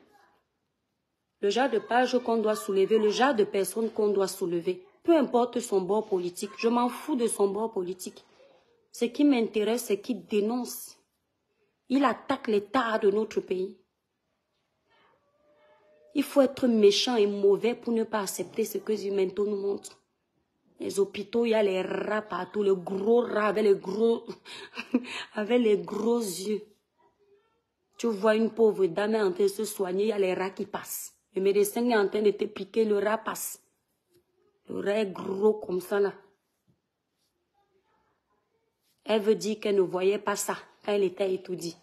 Le genre de page qu'on doit soulever, le genre de personne qu'on doit soulever. Peu importe son bord politique. Je m'en fous de son bord politique. Ce qui m'intéresse, c'est qu'il dénonce. Il attaque l'État de notre pays. Il faut être méchant et mauvais pour ne pas accepter ce que Zumento nous montre. Les hôpitaux, il y a les rats partout, les gros rats avec les gros yeux. Tu vois une pauvre dame en train de se soigner, il y a les rats qui passent. Le médecin est en train de te piquer, le rat passe. Le rat est gros comme ça là. Elle veut dire qu'elle ne voyait pas ça quand elle était étudiée.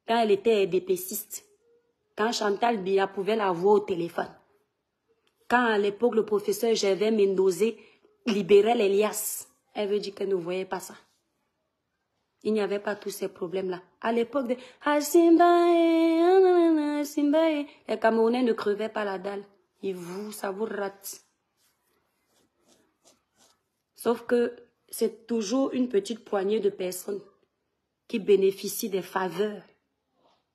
Quand elle était DPCiste. Quand Chantal Biya pouvait la voir au téléphone. Quand à l'époque le professeur Gervais Mendozé libérait l'Elias. Elle veut dire qu'elle ne voyait pas ça. Il n'y avait pas tous ces problèmes-là. À l'époque de Simbae, les Camerounais ne crevaient pas la dalle. Et vous, ça vous rate. Sauf que c'est toujours une petite poignée de personnes qui bénéficient des faveurs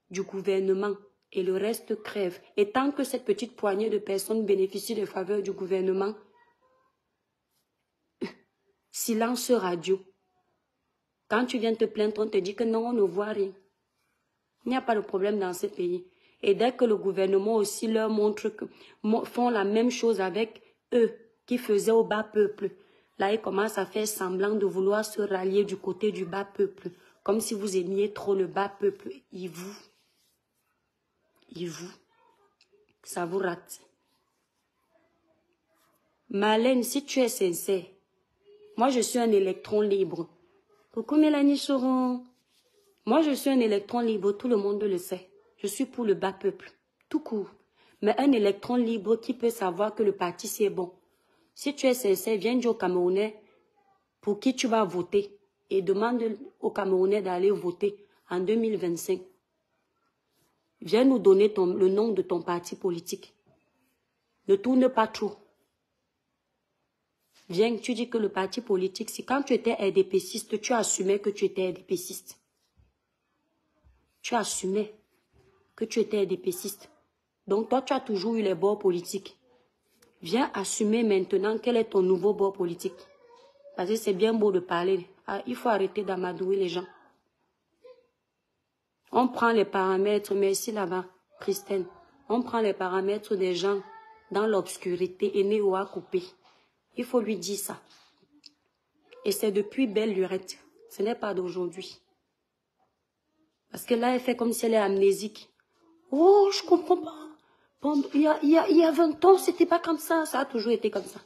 du gouvernement et le reste crève. Et tant que cette petite poignée de personnes bénéficient des faveurs du gouvernement, silence radio. Quand tu viens te plaindre, on te dit que non, on ne voit rien. Il n'y a pas de problème dans ce pays. Et dès que le gouvernement aussi leur montre que font la même chose avec eux qui faisaient au bas peuple, là ils commencent à faire semblant de vouloir se rallier du côté du bas peuple, comme si vous aimiez trop le bas peuple. Ils vous, ça vous rate. Marlène, si tu es sincère, moi je suis un électron libre. Coucou Mélanie Choron. Moi je suis un électron libre, tout le monde le sait. Je suis pour le bas peuple, tout court. Mais un électron libre qui peut savoir que le parti c'est bon. Si tu es sincère, viens dire aux Camerounais pour qui tu vas voter et demande aux Camerounais d'aller voter en 2025. Viens nous donner le nom de ton parti politique. Ne tourne pas trop. Viens, tu dis que le parti politique, si quand tu étais RDPciste, tu assumais que tu étais RDPciste. Tu assumais que tu étais RDPciste. Donc toi, tu as toujours eu les bords politiques. Viens assumer maintenant quel est ton nouveau bord politique. Parce que c'est bien beau de parler. Ah, il faut arrêter d'amadouer les gens. On prend les paramètres, merci là-bas, Christine. On prend les paramètres des gens dans l'obscurité et Néo a coupé. Il faut lui dire ça. Et c'est depuis belle lurette. Ce n'est pas d'aujourd'hui. Parce que là, elle fait comme si elle est amnésique. Oh, je comprends pas. Bon, il y a 20 ans, c'était pas comme ça. Ça a toujours été comme ça.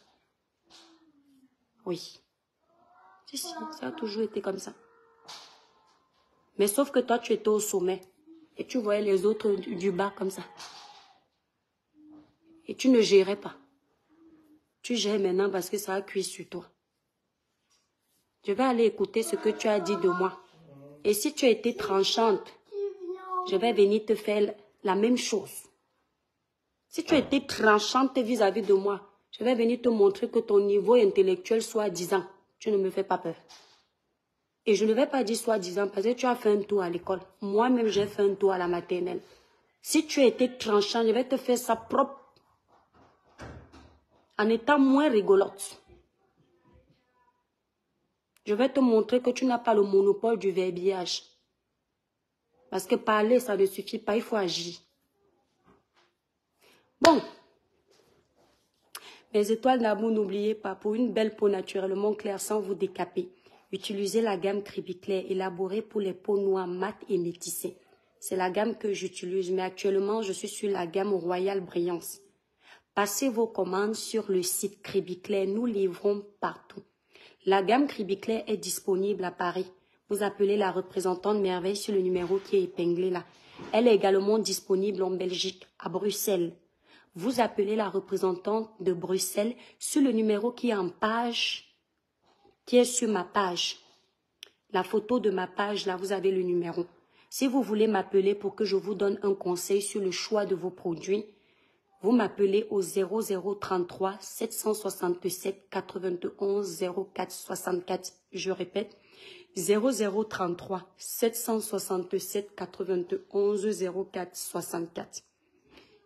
Oui. Si, ça a toujours été comme ça. Mais sauf que toi, tu étais au sommet. Et tu voyais les autres du bas comme ça. Et tu ne gérais pas. Tu gères maintenant parce que ça a cuit sur toi. Je vais aller écouter ce que tu as dit de moi. Et si tu as été tranchante, je vais venir te faire la même chose. Si tu as été tranchante vis-à-vis de moi, je vais venir te montrer que ton niveau intellectuel soit 10 ans. Tu ne me fais pas peur. Et je ne vais pas dire soit 10 ans parce que tu as fait un tour à l'école. Moi-même, j'ai fait un tour à la maternelle. Si tu as été tranchant, je vais te faire ça propre. En étant moins rigolote. Je vais te montrer que tu n'as pas le monopole du verbiage. Parce que parler, ça ne suffit pas, il faut agir. Bon. Mes étoiles d'amour, n'oubliez pas, pour une belle peau naturellement claire sans vous décaper, utilisez la gamme Cribiclair élaborée pour les peaux noires mat et métissées. C'est la gamme que j'utilise, mais actuellement, je suis sur la gamme Royal Brillance. Passez vos commandes sur le site Cribiclair, nous livrons partout. La gamme Cribiclair est disponible à Paris. Vous appelez la représentante Merveille sur le numéro qui est épinglé là. Elle est également disponible en Belgique, à Bruxelles. Vous appelez la représentante de Bruxelles sur le numéro qui est en page, qui est sur ma page. La photo de ma page, là, vous avez le numéro. Si vous voulez m'appeler pour que je vous donne un conseil sur le choix de vos produits, vous m'appelez au 0033 767 91 04 64. Je répète, 0033 767 91 04 64.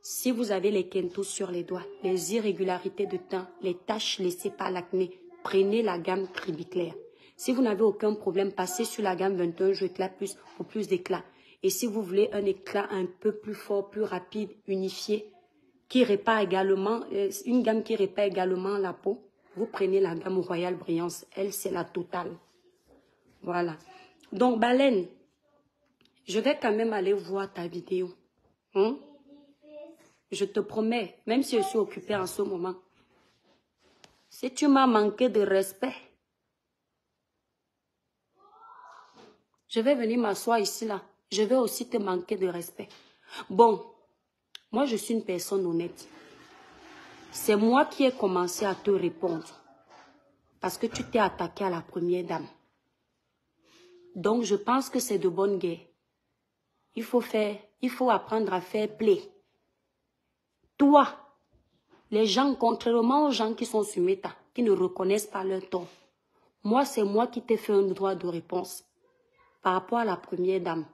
Si vous avez les quintaux sur les doigts, les irrégularités de teint, les taches laissées par l'acné, prenez la gamme Cribiclair. Si vous n'avez aucun problème, passez sur la gamme 21 Jeux éclat plus pour plus d'éclat. Et si vous voulez un éclat un peu plus fort, plus rapide, unifié, qui répare également, une gamme qui répare également la peau, vous prenez la gamme Royal Brillance. Elle, c'est la totale. Voilà. Donc, Baleine, je vais quand même aller voir ta vidéo. Hein? Je te promets, même si je suis occupée en ce moment, si tu m'as manqué de respect, je vais venir m'asseoir ici, là. Je vais aussi te manquer de respect. Bon, moi, je suis une personne honnête. C'est moi qui ai commencé à te répondre. Parce que tu t'es attaqué à la première dame. Donc, je pense que c'est de bonne guerre. Il faut apprendre à faire play. Toi, les gens, contrairement aux gens qui sont sur Meta, qui ne reconnaissent pas leur tort, moi, c'est moi qui t'ai fait un droit de réponse. par rapport à la première dame.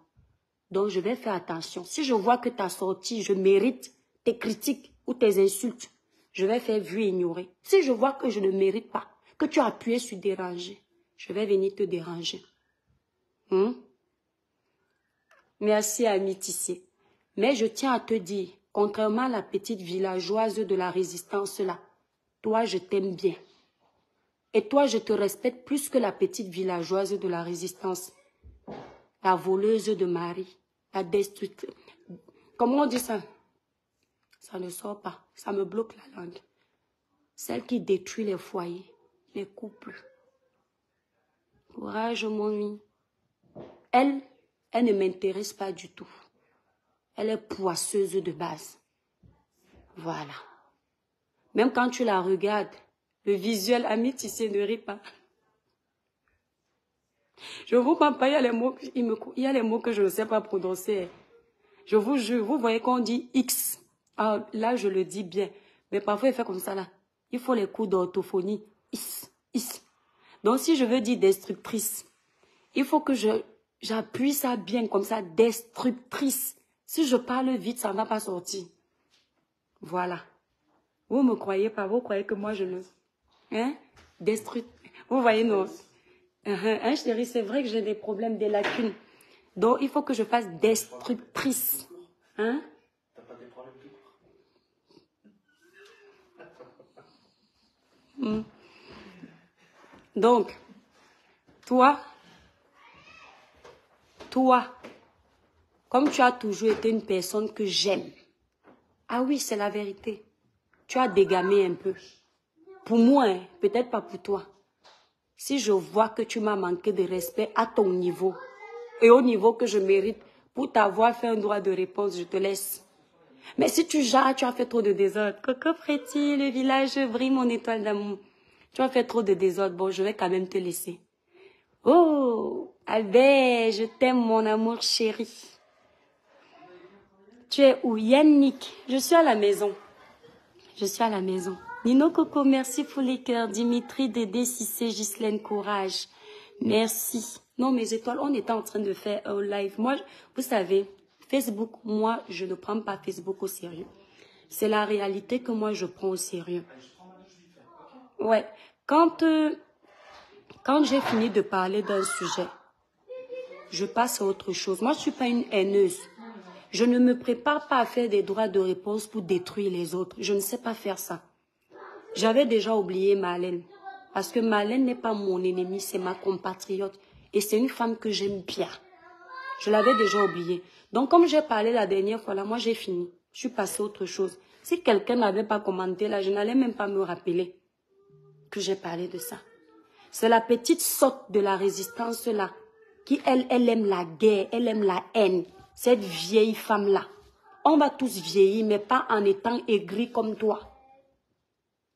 Donc, je vais faire attention. Si je vois que ta sortie, je mérite tes critiques ou tes insultes, je vais faire vu et ignorer. Si je vois que je ne mérite pas, que tu as appuyé sur déranger, je vais venir te déranger. Merci, ami Tissé. Mais je tiens à te dire, contrairement à la petite villageoise de la résistance là, toi, je t'aime bien. Et toi, je te respecte plus que la petite villageoise de la résistance. La voleuse de mari, la destructrice. Comment on dit ça? Ça ne sort pas. Ça me bloque la langue. Celle qui détruit les foyers, les couples. Courage, mon ami. Elle ne m'intéresse pas du tout. Elle est poisseuse de base. Voilà. Même quand tu la regardes, le visuel, ami Tissé, ne rit pas. Je vous parle pas, il y a les mots que je ne sais pas prononcer. Je vous jure, vous voyez qu'on dit X. Ah, là, je le dis bien. Mais parfois, il fait comme ça, là. Il faut les coups d'orthophonie. Is. Donc, si je veux dire destructrice, il faut que j'appuie ça bien, comme ça, destructrice. Si je parle vite, ça ne va pas sortir. Voilà. Vous ne me croyez pas, vous croyez que moi, je ne... Hein? Vous voyez, non? Hein, chérie, c'est vrai que j'ai des problèmes, des lacunes. Donc, il faut que je fasse destructrice. Hein? T'as pas des problèmes tout court. Donc, toi, comme tu as toujours été une personne que j'aime. Ah oui, c'est la vérité. Tu as dégamé un peu. Pour moi, hein, peut-être pas pour toi. Si je vois que tu m'as manqué de respect à ton niveau et au niveau que je mérite pour t'avoir fait un droit de réponse, je te laisse. Mais si tu as fait trop de désordre, Coco Fréty, le village brille mon étoile d'amour. Tu as fait trop de désordre, bon, je vais quand même te laisser. Oh, Albert, je t'aime mon amour chéri. Tu es où? Yannick, je suis à la maison. Je suis à la maison. Nino Coco, merci pour les cœurs. Dimitri, Dédé, Cissé, Ghislaine, courage. Merci. Non, mes étoiles, on était en train de faire un live. Moi, vous savez, Facebook, moi, je ne prends pas Facebook au sérieux. C'est la réalité que moi, je prends au sérieux. Ouais. Quand j'ai fini de parler d'un sujet, je passe à autre chose. Moi, je ne suis pas une haineuse. Je ne me prépare pas à faire des droits de réponse pour détruire les autres. Je ne sais pas faire ça. J'avais déjà oublié Marlène. Parce que Marlène n'est pas mon ennemie, c'est ma compatriote. Et c'est une femme que j'aime bien. Je l'avais déjà oubliée. Donc, comme j'ai parlé la dernière fois, là, moi, j'ai fini. Je suis passée à autre chose. Si quelqu'un n'avait pas commenté, là, je n'allais même pas me rappeler que j'ai parlé de ça. C'est la petite sotte de la résistance, là, qui, elle aime la guerre, elle aime la haine. Cette vieille femme-là. On va tous vieillir, mais pas en étant aigris comme toi.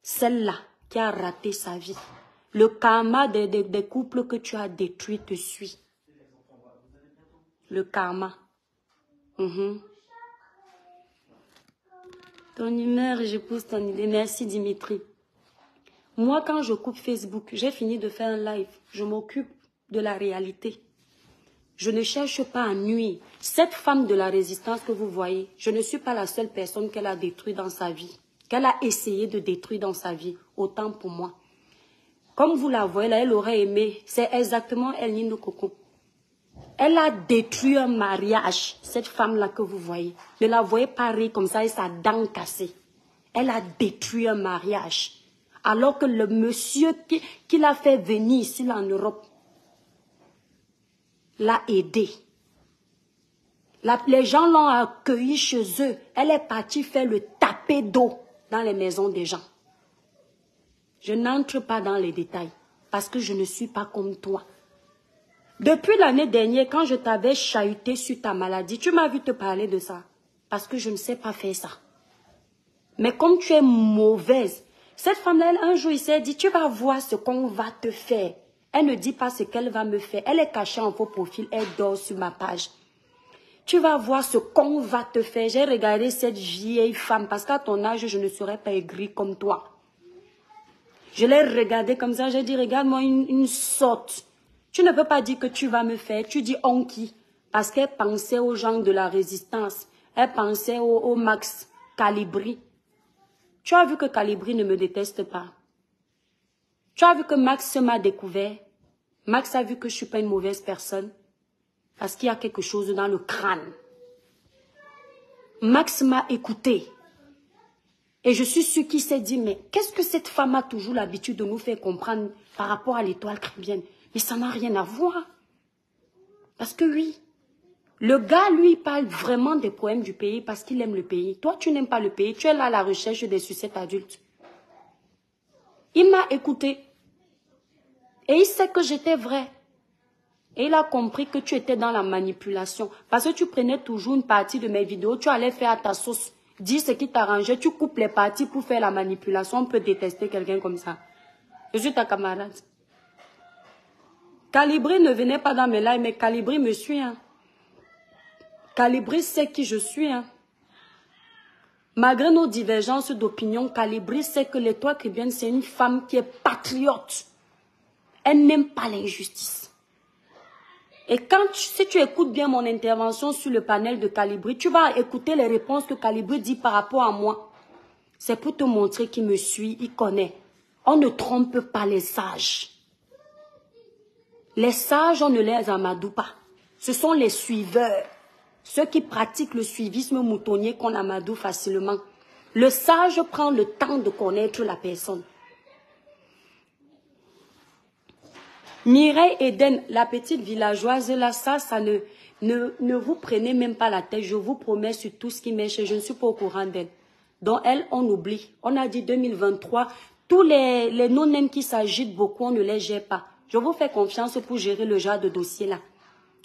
Celle-là qui a raté sa vie. Le karma des couples que tu as détruits te suit. Le karma. Ton humeur, je pousse ton idée. Merci Dimitri. Moi, quand je coupe Facebook, j'ai fini de faire un live. Je m'occupe de la réalité. Je ne cherche pas à nuire. Cette femme de la résistance que vous voyez, je ne suis pas la seule personne qu'elle a détruite dans sa vie. Qu'elle a essayé de détruire dans sa vie. Autant pour moi. Comme vous la voyez là, elle aurait aimé. C'est exactement El Nino Coco. Elle a détruit un mariage. Cette femme-là que vous voyez. Ne la voyez pas rire comme ça et sa dent cassée. Elle a détruit un mariage. Alors que le monsieur qui l'a fait venir ici là, en Europe, l'a aidé. Les gens l'ont accueilli chez eux. Elle est partie faire le tapé d'eau dans les maisons des gens. Je n'entre pas dans les détails parce que je ne suis pas comme toi. Depuis l'année dernière, quand je t'avais chahuté sur ta maladie, tu m'as vu te parler de ça parce que je ne sais pas faire ça. Mais comme tu es mauvaise, cette femme-là, un jour, il s'est dit, tu vas voir ce qu'on va te faire. Elle ne dit pas ce qu'elle va me faire. Elle est cachée en faux profil. Elle dort sur ma page. Tu vas voir ce qu'on va te faire. J'ai regardé cette vieille femme parce qu'à ton âge, je ne serais pas aigrie comme toi. Je l'ai regardée comme ça. J'ai dit, regarde-moi une sotte. Tu ne peux pas dire que tu vas me faire. Tu dis on qui? Parce qu'elle pensait aux gens de la résistance. Elle pensait au Max Calibri. Tu as vu que Calibri ne me déteste pas. Tu as vu que Max m'a découvert. Max a vu que je ne suis pas une mauvaise personne. Parce qu'il y a quelque chose dans le crâne. Max m'a écouté. Et je suis sûre qu'il s'est dit, mais qu'est-ce que cette femme a toujours l'habitude de nous faire comprendre par rapport à l'étoile caribéenne? Mais ça n'a rien à voir. Parce que oui, le gars, lui, parle vraiment des problèmes du pays parce qu'il aime le pays. Toi, tu n'aimes pas le pays. Tu es là à la recherche des sucettes adultes. Il m'a écouté. Et il sait que j'étais vrai. Et il a compris que tu étais dans la manipulation. Parce que tu prenais toujours une partie de mes vidéos, tu allais faire à ta sauce. Dis ce qui t'arrangeait, tu coupes les parties pour faire la manipulation. On peut détester quelqu'un comme ça. Je suis ta camarade. Calibri ne venait pas dans mes lives, mais Calibri me suit. Hein. Calibri sait qui je suis. Hein. Malgré nos divergences d'opinion, Calibri sait que l'étoile caribéenne, c'est une femme qui est patriote. Elle n'aime pas l'injustice. Et si tu écoutes bien mon intervention sur le panel de Calibri, tu vas écouter les réponses que Calibri dit par rapport à moi. C'est pour te montrer qu'il me suit, il connaît. On ne trompe pas les sages. Les sages, on ne les amadoue pas. Ce sont les suiveurs. Ceux qui pratiquent le suivisme moutonnier qu'on amadoue facilement. Le sage prend le temps de connaître la personne. Mireille Eden, la petite villageoise là, ça ne vous prenez même pas la tête. Je vous promets sur tout ce qui m'échappe, je ne suis pas au courant d'elle. Donc elle, on oublie. On a dit 2023, tous les non-nèmes qui s'agitent beaucoup, on ne les gère pas. Je vous fais confiance pour gérer le genre de dossier là.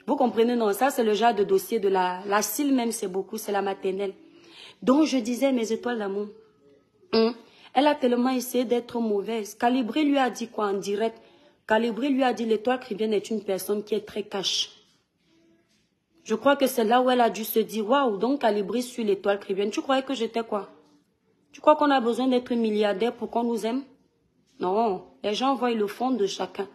Vous comprenez, non? Ça, c'est le genre de dossier de la CIL même, c'est beaucoup, c'est la maternelle. Donc je disais, mes étoiles d'amour. Elle a tellement essayé d'être mauvaise. Calibri lui a dit quoi en direct? Calibri lui a dit, l'étoile caribéenne est une personne qui est très cash. Je crois que c'est là où elle a dû se dire, waouh, donc Calibri suit l'étoile caribéenne. Tu croyais que j'étais quoi? Tu crois qu'on a besoin d'être milliardaire pour qu'on nous aime? Non, les gens voient le fond de chacun.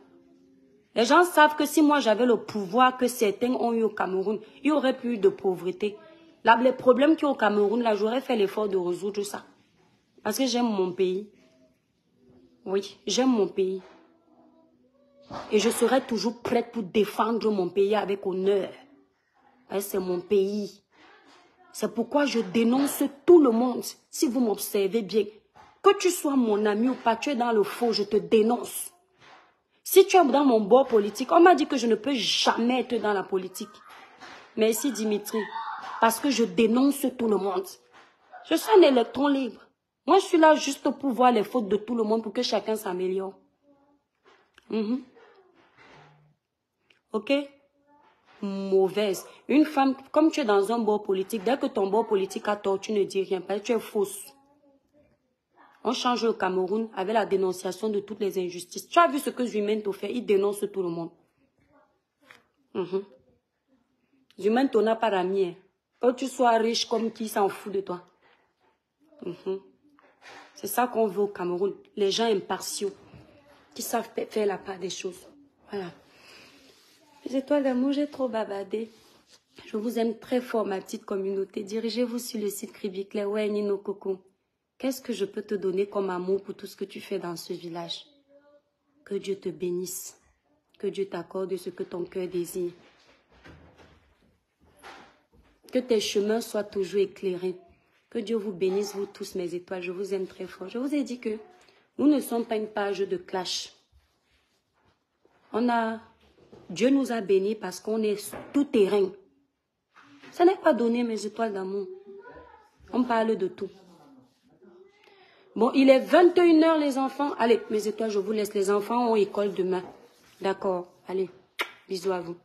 Les gens savent que si moi j'avais le pouvoir que certains ont eu au Cameroun, il y aurait plus de pauvreté. Là, les problèmes qu'il y a au Cameroun, là, j'aurais fait l'effort de résoudre ça. Parce que j'aime mon pays. Oui, j'aime mon pays. Et je serai toujours prête pour défendre mon pays avec honneur. C'est mon pays. C'est pourquoi je dénonce tout le monde. Si vous m'observez bien, que tu sois mon ami ou pas, tu es dans le faux, je te dénonce. Si tu es dans mon bord politique, on m'a dit que je ne peux jamais être dans la politique. Merci Dimitri. Parce que je dénonce tout le monde. Je suis un électron libre. Moi, je suis là juste pour voir les fautes de tout le monde pour que chacun s'améliore. Ok? Mauvaise. Une femme, comme tu es dans un bord politique, dès que ton bord politique a tort, tu ne dis rien, parce que tu es fausse. On change le Cameroun avec la dénonciation de toutes les injustices. Tu as vu ce que Zumento fait? Il dénonce tout le monde. Zumento n'a pas d'amis. Que tu sois riche comme qui s'en fout de toi. C'est ça qu'on veut au Cameroun. Les gens impartiaux qui savent faire la part des choses. Voilà. Les étoiles d'amour, j'ai trop bavardé. Je vous aime très fort, ma petite communauté. Dirigez-vous sur le site Cribicler. Ouais, Nino Coco. Qu'est-ce que je peux te donner comme amour pour tout ce que tu fais dans ce village? Que Dieu te bénisse. Que Dieu t'accorde ce que ton cœur désire. Que tes chemins soient toujours éclairés. Que Dieu vous bénisse, vous tous, mes étoiles. Je vous aime très fort. Je vous ai dit que nous ne sommes pas une page de clash. Dieu nous a bénis parce qu'on est tout terrain. Ce n'est pas donné, mes étoiles d'amour. On parle de tout. Bon, il est 21h, les enfants. Allez, mes étoiles, je vous laisse. Les enfants ont école demain. D'accord. Allez, bisous à vous.